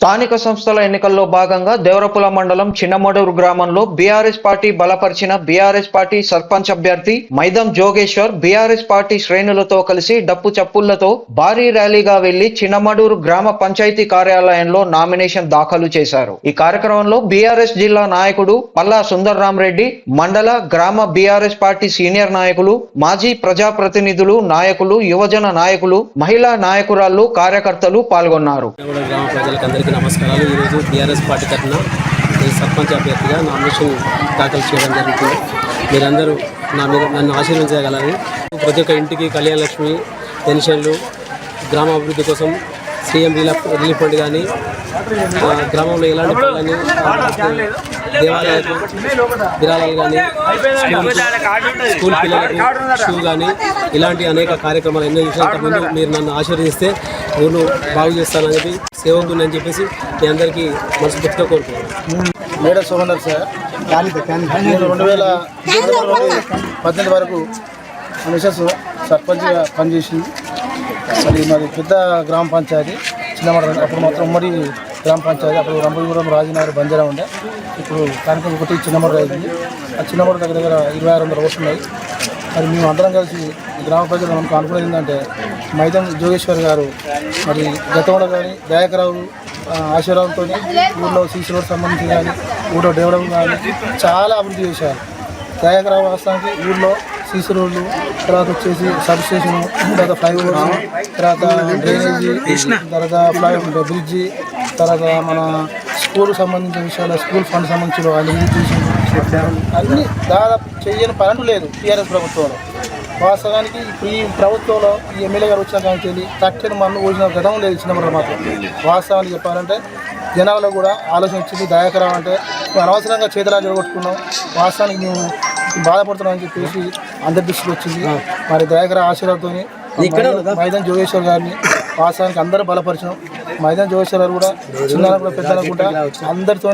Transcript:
స్థానిక సంస్థల ఎన్నికల్లో భాగంగా దేవరపుల మండలం చిన్నమడూరు గ్రామంలో బీఆర్ఎస్ పార్టీ బలపరిచిన బీఆర్ఎస్ పార్టీ సర్పంచ్ అభ్యర్థి మైదం జోగేశ్వర్ బీఆర్ఎస్ పార్టీ శ్రేణులతో కలిసి డప్పు చప్పుళ్లతో భారీ ర్యాలీగా వెళ్లి చిన్నమడూరు గ్రామ పంచాయతీ కార్యాలయంలో నామినేషన్ దాఖలు చేశారు. ఈ కార్యక్రమంలో బీఆర్ఎస్ జిల్లా నాయకుడు పల్లా సుందర్రామరెడ్డి, మండల గ్రామ బీఆర్ఎస్ పార్టీ సీనియర్ నాయకులు, మాజీ ప్రజాప్రతినిధులు, నాయకులు, యువజన నాయకులు, మహిళా నాయకురాళ్లు, కార్యకర్తలు పాల్గొన్నారు. నమస్కారాలు. ఈరోజు బీఆర్ఎస్ పార్టీ తరఫున సర్పంచ్ అభ్యర్థిగా నామినేషన్ దాఖలు చేయడం జరుగుతుంది. మీరందరూ నన్ను ఆశీర్వదించగలరని, ప్రతి ఒక్క ఇంటికి కళ్యాణ లక్ష్మి పెన్షన్లు, గ్రామ అభివృద్ధి కోసం సీఎం రిలీఫ్ ఫండ్ కానీ, గ్రామంలో ఎలాంటి పనులని, దేవాలయాలకు విరాళాలు కానీ, స్కూల్ పిల్లలకు షూ కానీ, ఇలాంటి అనేక కార్యక్రమాలు ఎన్నో చేసినంత ముందు మీరు నన్ను ఆశీర్వదిస్తే ఊరు బాగు చేస్తానని సేవకుని అని చెప్పేసి మీ అందరికీ మనస్ఫూర్తిగా కోరుకుంటున్నాను. మేడ సోమన్నారు సార్. నేను 2018 వరకు మిసెస్ సర్పంచ్గా పనిచేసింది. మరి మాది పెద్ద గ్రామ పంచాయతీ చిన్నమడ, అప్పుడు మాత్రం ఉమ్మడి గ్రామ పంచాయతీ. అప్పుడు రంపగూడెం, రాజనగర్, బంజారా ఉండే. ఇప్పుడు కనుక ఒకటి చిన్నమడ అయింది. ఆ చిన్నమడ దగ్గర 2600 ఓట్లు ఉన్నాయి. మరి మేము అందరం కలిసి గ్రామ ప్రజలు మనకు అనుకునేది ఏంటంటే, మైదం జోగేశ్వర్ గారు మరి గతంలో కానీ దయాకరావు ఆశీర్వాదంతో ఊళ్ళో సీసీ రోడ్ సంబంధించి కానీ, ఊళ్ళో డెవలప్ కానీ చాలా అభివృద్ధి చేశారు. దయాకరావు వాస్తవానికి ఊళ్ళో సీసీ రోడ్లు, తర్వాత వచ్చేసి సబ్ స్టేషను, తర్వాత ఫ్లైఓవర్స్, తర్వాత డ్రైనేజీ, తర్వాత బ్రిడ్జి, తర్వాత మన స్కూల్కి సంబంధించిన విషయాలు, స్కూల్ ఫండ్ సంబంధించిన అన్నీ దాదాపు చేయని పని లేదు టీఆర్ఎస్ ప్రభుత్వంలో. వాస్తవానికి ఇప్పుడు ఈ ప్రభుత్వంలో ఈ ఎమ్మెల్యే గారు వచ్చిన కానీ తెలియ తట్టని మన్ను పోసిన గతం లేదు చిన్నమడ మాత్రం. వాస్తవానికి చెప్పాలంటే జనాల్లో కూడా ఆలోచన వచ్చింది. దయాకరావు అంటే మేము అనవసరంగా చేతులా జరగొట్టుకున్నాం, వాస్తవానికి మేము బాధపడుతున్నాం అని చెప్పేసి అందరి దృష్టికి వచ్చింది. మరి దయాకరావు ఆశీర్వాదంతో మైదం జోగేశ్వర్ గారిని వాస్తవానికి అందరూ బలపరిచినాం. మైదం జోగేశ్వర్ గారు కూడా చిన్న కూడా పెద్దలకు కూడా అందరితో